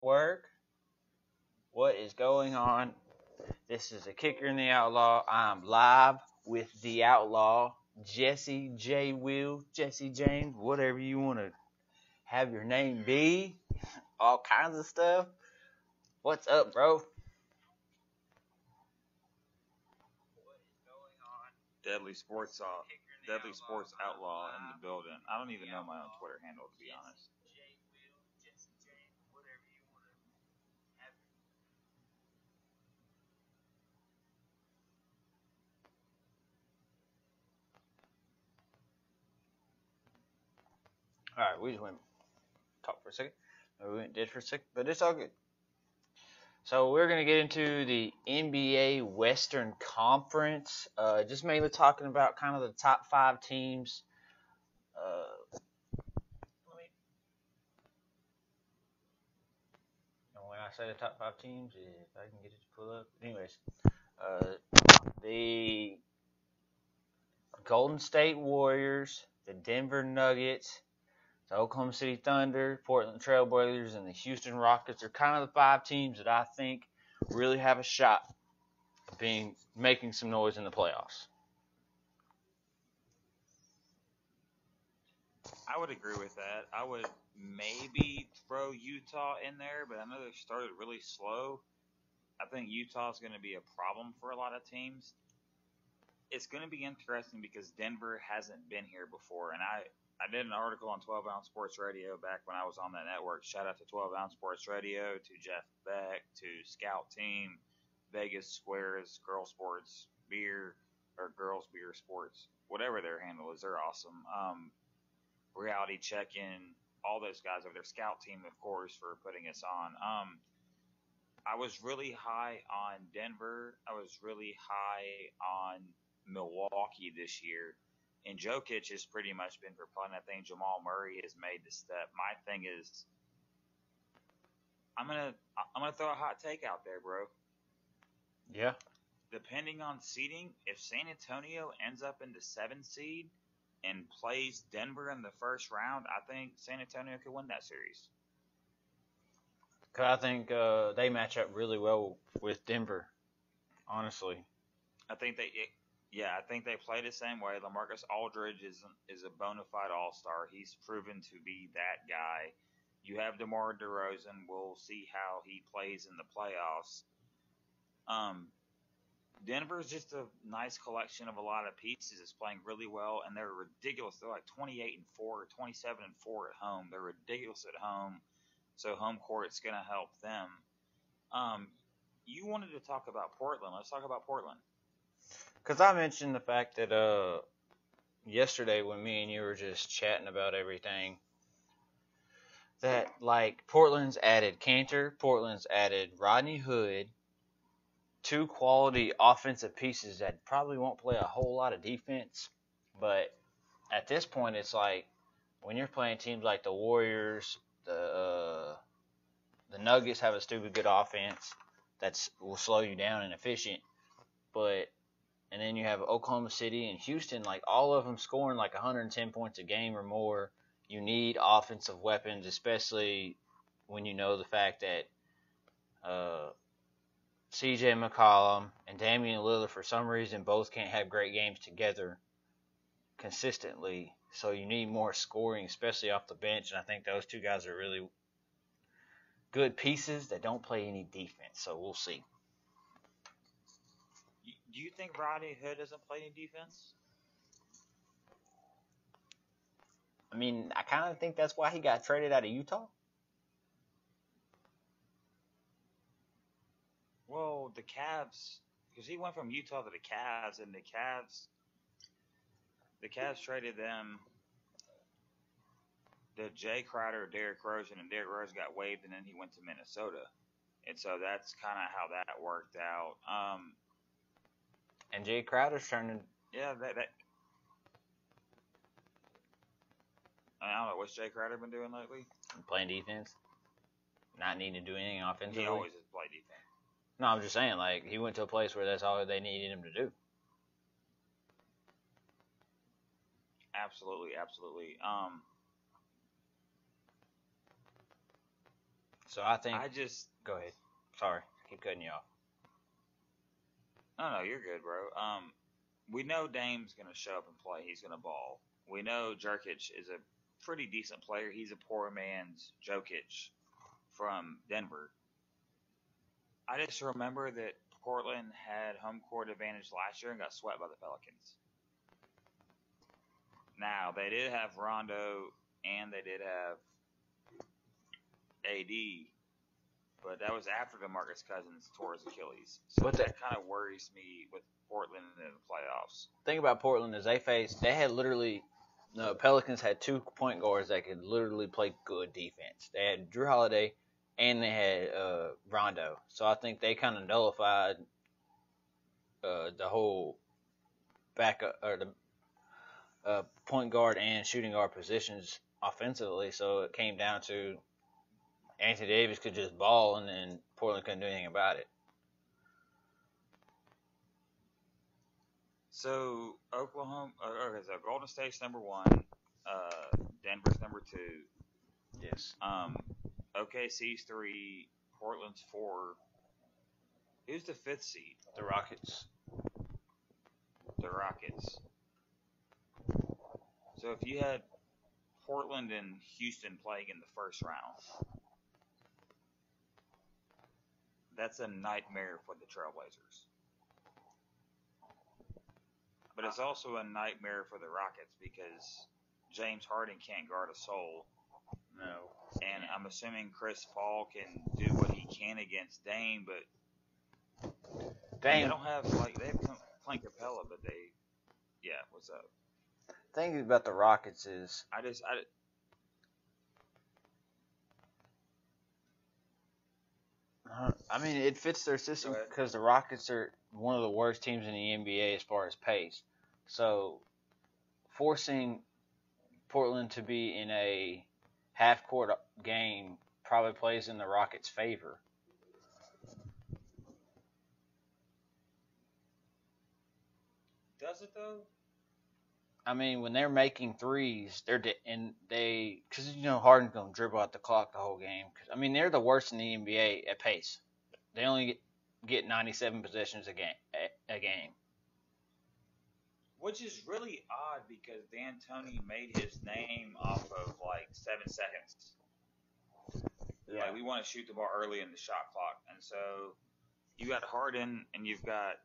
Work. What is going on? This is a kicker in the Outlaw. I'm live with the Outlaw, Jesse J. Will, Jesse James, whatever you want to have your name be. All kinds of stuff. What's up, bro? Deadly Sports Outlaw in the building. I don't even know my own Twitter handle, to be honest. All right, we just went talk for a second. We went dead for a second, but it's all good. So we're gonna get into the NBA Western Conference. Just mainly talking about kind of the top five teams. When I say the top five teams, if I can get it to pull up. Anyways, the Golden State Warriors, the Denver Nuggets, the Oklahoma City Thunder, Portland Trailblazers, and the Houston Rockets are kind of the five teams that I think really have a shot of making some noise in the playoffs. I would agree with that. I would maybe throw Utah in there, but I know they started really slow. I think Utah is going to be a problem for a lot of teams. It's going to be interesting because Denver hasn't been here before, and I did an article on 12 Ounce Sports Radio back when I was on that network. Shout out to 12 Ounce Sports Radio, to Jeff Beck, to Scout Team, Vegas Squares, Girl Sports Beer, or Girls Beer Sports, whatever their handle is. They're awesome. Reality Check In, all those guys over their Scout Team, of course, for putting us on. I was really high on Denver. I was really high on Milwaukee this year. And Jokic has pretty much been for fun. I think Jamal Murray has made the step. My thing is, I'm gonna throw a hot take out there, bro. Yeah. Depending on seeding, if San Antonio ends up in the 7th seed and plays Denver in the first round, I think San Antonio could win that series. Cause I think they match up really well with Denver, honestly. I think I think they play the same way. LaMarcus Aldridge is a bona fide All Star. He's proven to be that guy. You have DeMar DeRozan. We'll see how he plays in the playoffs. Denver's just a nice collection of a lot of pieces. It's playing really well, and they're ridiculous. They're like 28-4, 27-4 at home. They're ridiculous at home. So home court's going to help them. You wanted to talk about Portland. Let's talk about Portland. Because I mentioned the fact that yesterday when me and you were just chatting about everything, that like Portland's added Cantor, Portland's added Rodney Hood, two quality offensive pieces that probably won't play a whole lot of defense. But at this point, it's like when you're playing teams like the Warriors, the Nuggets have a stupid good offense that will slow you down and efficient. And then you have Oklahoma City and Houston, like all of them scoring like 110 points a game or more. You need offensive weapons, especially when you know the fact that C.J. McCollum and Damian Lillard, for some reason, both can't have great games together consistently. So you need more scoring, especially off the bench. And I think those two guys are really good pieces that don't play any defense. So we'll see. Do you think Rodney Hood doesn't play any defense? I mean, I kind of think that's why he got traded out of Utah. Well, the Cavs, because he went from Utah to the Cavs, and the Cavs traded them to Jay Crowder, Derrick Rose, and Derrick Rose got waived, and then he went to Minnesota, and so that's kind of how that worked out. And Jay Crowder's turning. Yeah, that. I don't know what's Jay Crowder been doing lately. Playing defense, not needing to do anything offensively. He always has played defense. No, I'm just saying, like, he went to a place where that's all they needed him to do. Absolutely. So I think. I just Go ahead. Sorry, I keep cutting you off. no, you're good, bro. We know Dame's gonna show up and play. He's gonna ball. We know Jerkic is a pretty decent player. He's a poor man's Jokic from Denver. I just remember that Portland had home court advantage last year and got swept by the Pelicans. Now they did have Rondo and they did have AD, but that was after DeMarcus Cousins tore his Achilles. So that kind of worries me with Portland in the playoffs. The thing about Portland is they had literally, the Pelicans had 2 point guards that could literally play good defense. They had Drew Holiday and they had Rondo. So I think they kind of nullified the whole backup or the point guard and shooting guard positions offensively. So it came down to Anthony Davis could just ball, and then Portland couldn't do anything about it. So Golden State's number 1, Denver's number 2. Yes. OKC's 3, Portland's 4. Who's the 5th seed? The Rockets. The Rockets. So if you had Portland and Houston playing in the first round, that's a nightmare for the Trailblazers. But it's also a nightmare for the Rockets because James Harden can't guard a soul. No. And I'm assuming Chris Paul can do what he can against Dame, but they don't have, they have Clint Capella, but what's up? The thing about the Rockets is, I mean, it fits their system because the Rockets are one of the worst teams in the NBA as far as pace. So, forcing Portland to be in a half-court game probably plays in the Rockets' favor. Does it though? I mean, when they're making threes, because Harden's gonna dribble out the clock the whole game. I mean, they're the worst in the NBA at pace. They only get 97 possessions a game. Which is really odd because D'Antoni made his name off of 7 seconds. Yeah. We want to shoot the ball early in the shot clock, and so you got Harden and you've got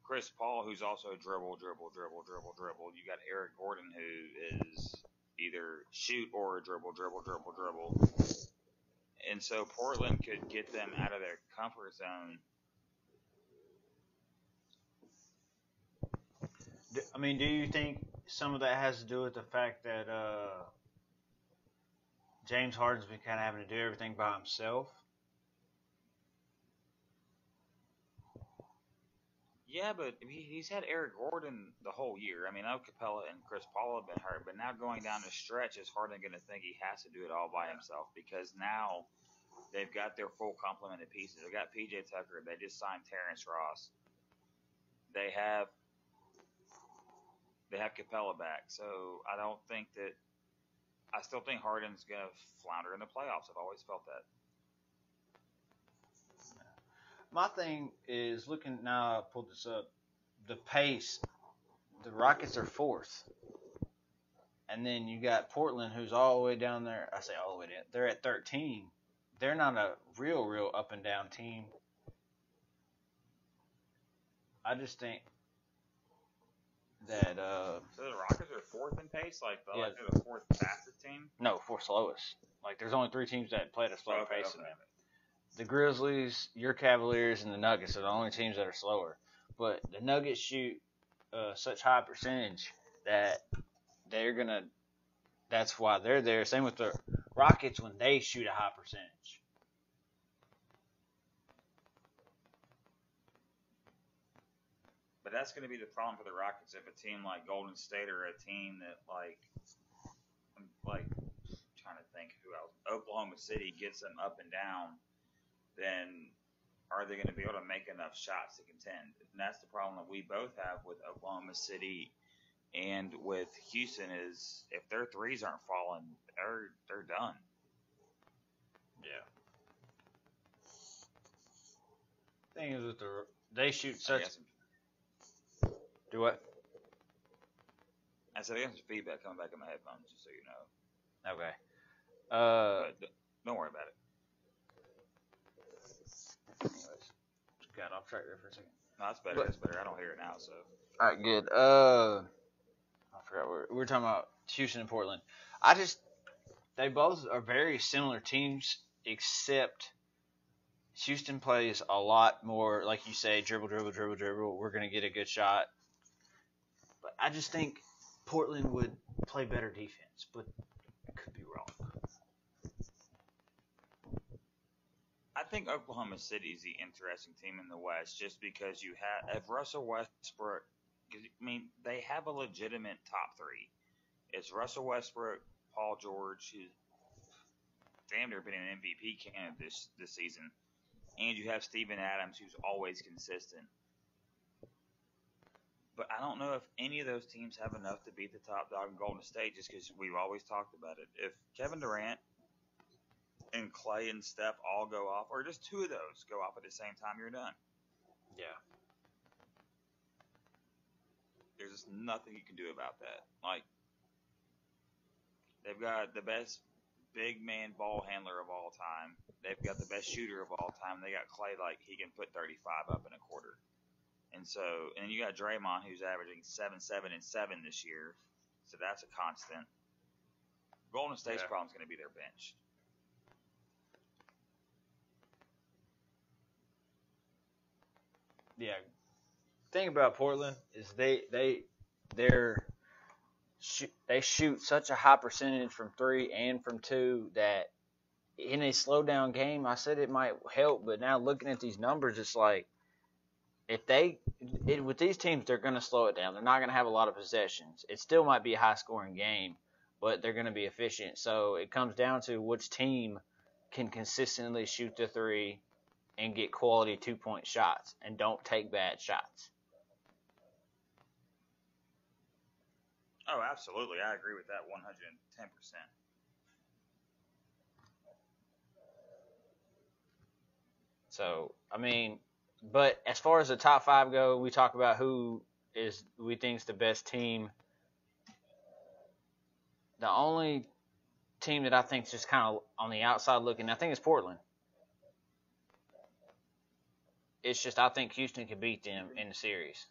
Chris Paul, who's also dribble. You got Eric Gordon, who is either shoot or dribble. And so Portland could get them out of their comfort zone. I mean, do you think some of that has to do with the fact that James Harden's been kind of having to do everything by himself? Yeah, but he's had Eric Gordon the whole year. I mean, I know Capella and Chris Paul have been hurt, but now going down the stretch, is Harden going to think he has to do it all by himself? Because now they've got their full complement of pieces. They got PJ Tucker. They just signed Terrence Ross. They have Capella back. So I still think Harden's going to flounder in the playoffs. I've always felt that. My thing is looking now. I pulled this up. The pace. The Rockets are 4th, and then you got Portland, who's all the way down there. I say all the way down. They're at 13. They're not a real up and down team. I just think that. So the Rockets are 4th in pace, they're the 4th fastest team. No, 4th slowest. There's only 3 teams that play at a slower pace than them. The Grizzlies, your Cavaliers, and the Nuggets are the only teams that are slower. But the Nuggets shoot such high percentage that that's why they're there. Same with the Rockets when they shoot a high percentage. But that's going to be the problem for the Rockets if a team like Golden State or a team that I'm trying to think who else, Oklahoma City gets them up and down. Then are they going to be able to make enough shots to contend? And that's the problem that we both have with Oklahoma City and with Houston is if their threes aren't falling, they're done. Yeah. Thing is with they shoot I such. got some. Do what? I said I got some feedback coming back in my headphones, just so you know. Okay. But don't worry about it. Anyways, got off track there for a second. No, that's better. But- That's better. I don't hear it now, so. All right, good. I forgot we were talking about Houston and Portland. They both are very similar teams, except Houston plays a lot more, like you say, dribble, dribble, dribble, dribble. We're gonna get a good shot, but I just think Portland would play better defense, but I could be wrong. I think Oklahoma City is the interesting team in the West, just because you have if Russell Westbrook. I mean, they have a legitimate top three. It's Russell Westbrook, Paul George, who's damn near been an MVP candidate this season, and you have Steven Adams, who's always consistent. But I don't know if any of those teams have enough to beat the top dog in Golden State, just because we've always talked about it. If Kevin Durant and Clay and Steph all go off, or just two of those go off at the same time, you're done. Yeah. There's just nothing you can do about that. Like, they've got the best big man ball handler of all time. They've got the best shooter of all time. They got Clay, like, he can put 35 up in a quarter. And then you got Draymond, who's averaging 7, 7, and 7 this year. So that's a constant. Golden State's problem is going to be their bench. Yeah. Thing about Portland is they shoot such a high percentage from 3 and from 2 that in a slow down game, I said it might help, but now looking at these numbers, it's like with these teams, they're going to slow it down. They're not going to have a lot of possessions. It still might be a high scoring game, but they're going to be efficient. So it comes down to which team can consistently shoot the 3 and get quality 2-point shots and don't take bad shots. Oh, absolutely. I agree with that 110%. So, I mean, but as far as the top 5 go, we talk about who we think's the best team. The only team that I think is just kind of on the outside looking, I think it's Portland. It's just I think Houston could beat them in the series.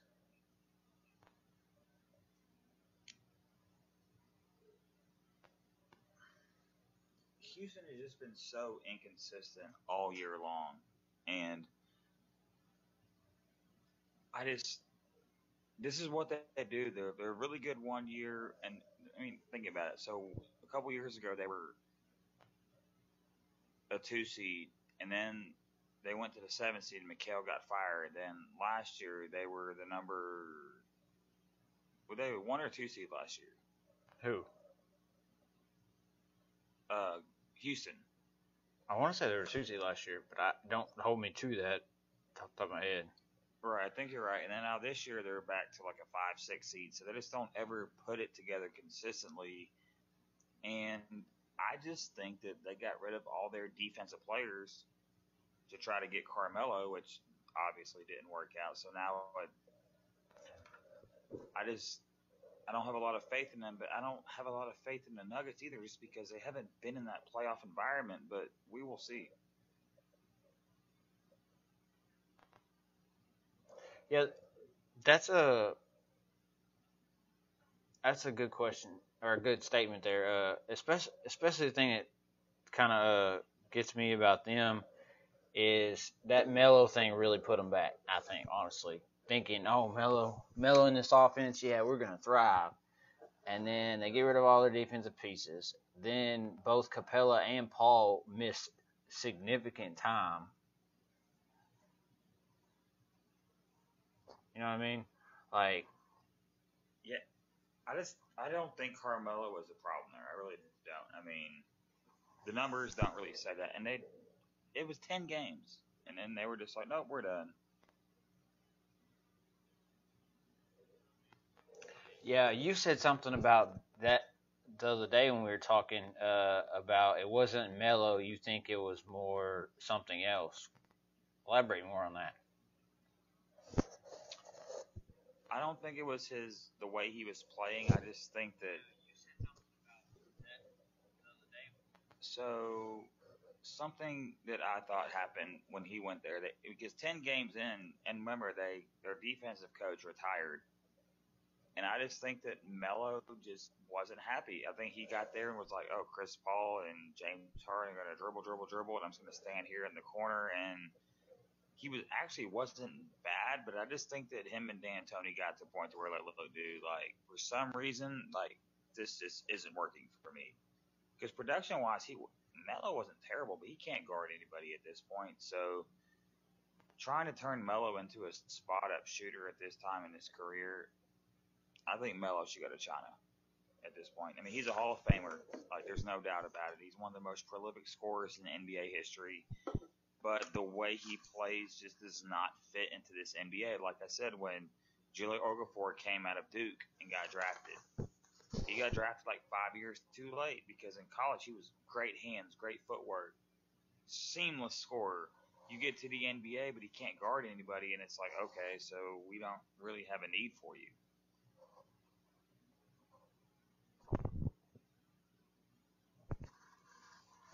Houston has just been so inconsistent all year long. And this is what they do. They're really good one year. And, I mean, think about it. So, a couple years ago, they were a 2 seed. And then they went to the 7 seed and McHale got fired. Then last year, they were the were they 1 or 2 seed last year? Who? Houston. I want to say they were 2 seed last year, but don't hold me to that off the top of my head. Right, I think you're right. And then now this year they're back to like a 5, 6 seed, so they just don't ever put it together consistently. And I just think that they got rid of all their defensive players to try to get Carmelo, which obviously didn't work out. So now I don't have a lot of faith in them, but I don't have a lot of faith in the Nuggets either, just because they haven't been in that playoff environment. But we will see. Yeah, that's a good question or a good statement there. Especially the thing that kind of gets me about them is that Melo thing really put them back. I think honestly, thinking, oh Melo in this offense, yeah, we're gonna thrive, and then they get rid of all their defensive pieces. Then both Capella and Paul miss significant time. You know what I mean? Like, yeah, I don't think Carmelo was a problem there. I really don't. I mean, the numbers don't really say that, and it was 10 games, and then they were just like, nope, we're done. Yeah, you said something about that the other day when we were talking about it wasn't Melo. You think it was more something else. Elaborate more on that. I don't think it was the way he was playing. I just think that so something that I thought happened when he went there. That because 10 games in, and remember their defensive coach retired, and I just think that Melo just wasn't happy. I think he got there and was like, "Oh, Chris Paul and James Harden are gonna dribble, dribble, dribble, and I'm just gonna stand here in the corner." And he was actually wasn't bad, but I just think that him and D'Antoni got to the point where like, look, dude, like for some reason, like this just isn't working for me. Because production wise, he Melo wasn't terrible, but he can't guard anybody at this point. So trying to turn Melo into a spot up shooter at this time in his career, I think Melo should go to China at this point. I mean, he's a Hall of Famer. Like, there's no doubt about it. He's one of the most prolific scorers in NBA history. But the way he plays just does not fit into this NBA. Like I said, when Julio Okafor came out of Duke and got drafted, he got drafted like 5 years too late because in college he was great hands, great footwork, seamless scorer. You get to the NBA, but he can't guard anybody, and it's like, okay, so we don't really have a need for you.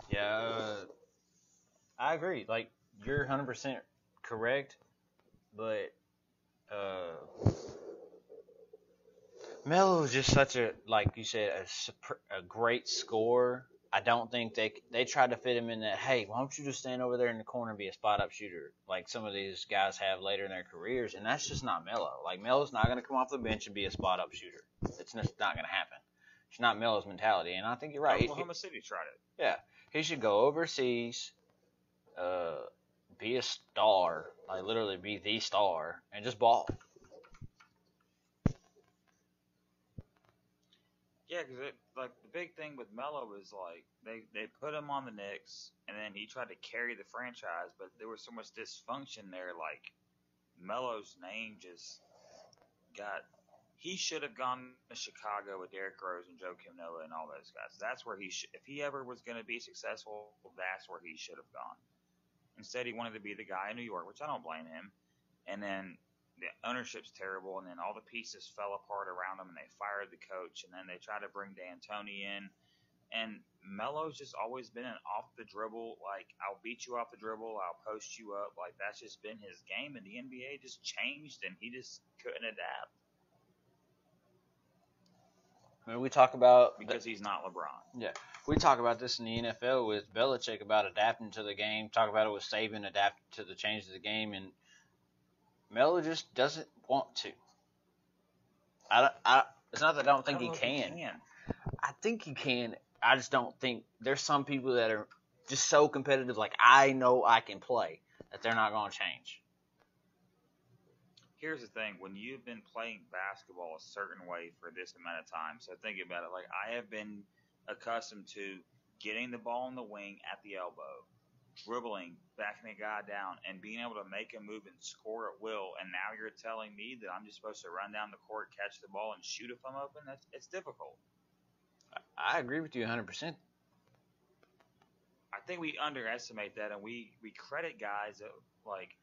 Yeah, I agree. Like you're 100% correct, but Melo is just such a, like you said, a great scorer. I don't think they tried to fit him in that. Hey, why don't you just stand over there in the corner and be a spot up shooter like some of these guys have later in their careers? And that's just not Melo. Like Melo's not going to come off the bench and be a spot up shooter. It's just not going to happen. It's not Melo's mentality. And I think you're right. Oklahoma City tried it. Yeah, he should go overseas, uh, be a star, like literally be the star, and just ball. Yeah, because like the big thing with Melo is like they put him on the Knicks, and then he tried to carry the franchise, but there was so much dysfunction there. Like Melo's name just got. He should have gone to Chicago with Derrick Rose and Joakim Noah and all those guys. That's where he should. If he ever was going to be successful, that's where he should have gone. Instead, he wanted to be the guy in New York, which I don't blame him. And then the ownership's terrible, and then all the pieces fell apart around him, and they fired the coach, and then they tried to bring D'Antoni in. And Melo's just always been an off the dribble, like I'll beat you off the dribble, I'll post you up, like that's just been his game. And the NBA just changed, and he just couldn't adapt I mean, we talk about because he's not LeBron. yeah, we talk about this in the NFL with Belichick about adapting to the game. Talk about it with Saban adapting to the changes of the game, and Melo just doesn't want to. It's not that I don't think he can. I think he can. I just don't think there's some people that are just so competitive. Like I know I can play that they're not going to change. Here's the thing: when you've been playing basketball a certain way for this amount of time, so think about it. Like I have been accustomed to getting the ball in the wing at the elbow, dribbling, backing a guy down, and being able to make a move and score at will. And now you're telling me that I'm just supposed to run down the court, catch the ball, and shoot if I'm open? It's difficult. I agree with you 100%. I think we underestimate that, and we credit guys that like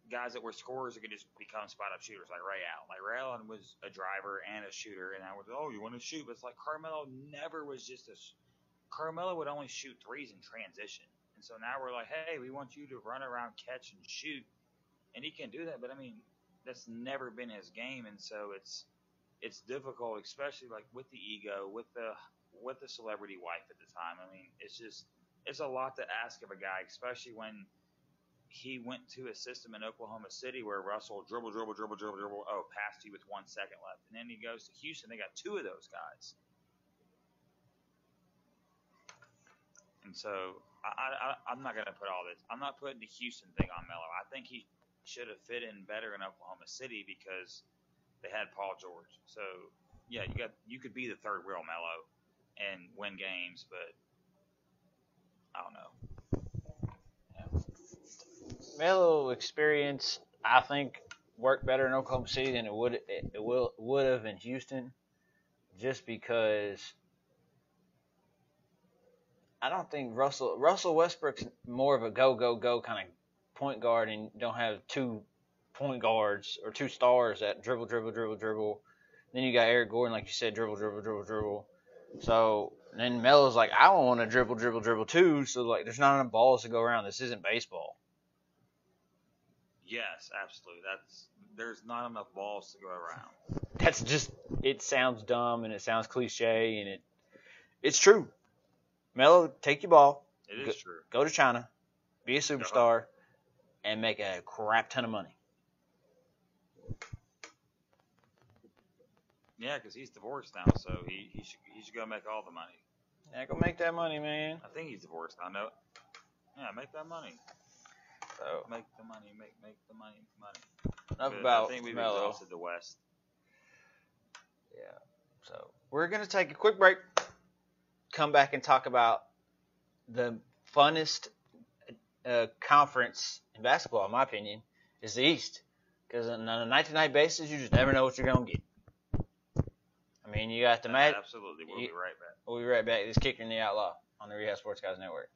guys that were scorers that could just become spot up shooters like Ray Allen. Like Ray Allen was a driver and a shooter, and I was you want to shoot, but it's like Carmelo never was just a. Carmelo would only shoot threes in transition, and so now we're like, hey, we want you to run around, catch and shoot, and he can do that. But I mean, that's never been his game, and so it's difficult, especially like with the ego, with the celebrity wife at the time. I mean, it's a lot to ask of a guy, especially when he went to a system in Oklahoma City where Russell dribble, dribble, dribble, dribble, dribble. Oh, passed you with 1 second left, and then he goes to Houston. They got two of those guys, and so I'm not gonna put all this. I'm not putting the Houston thing on Melo. I think he should have fit in better in Oklahoma City because they had Paul George. So yeah, you could be the third real Melo and win games, but I don't know. Melo experience, I think, worked better in Oklahoma City than it would have in Houston, just because I don't think Russell Westbrook's more of a go kind of point guard, and don't have two point guards or 2 stars that dribble, dribble, dribble, dribble. Then you got Eric Gordon, like you said, dribble, dribble, dribble, dribble. So then Melo's like, I want to dribble, dribble, dribble too. So like, there's not enough balls to go around. This isn't baseball. Yes, absolutely. There's not enough balls to go around. That's just, it sounds dumb and it sounds cliche and it's true. Melo, take your ball. It is true. Go to China, be a superstar, and make a crap ton of money. Yeah, because he's divorced now, so he should go make all the money. Yeah, go make that money, man. I think he's divorced. I know. Yeah, make that money. So make the money, make the money. Enough But about I think we've Melo. exhausted the West. Yeah. So we're gonna take a quick break. Come back and talk about the funnest conference in basketball, in my opinion, is the East. Because on a night-to-night basis, you just never know what you're gonna get. I mean, you got the match. Absolutely. We'll be right back. We'll be right back. This Kicker in the Outlaw on the Rehab Sports Guys Network.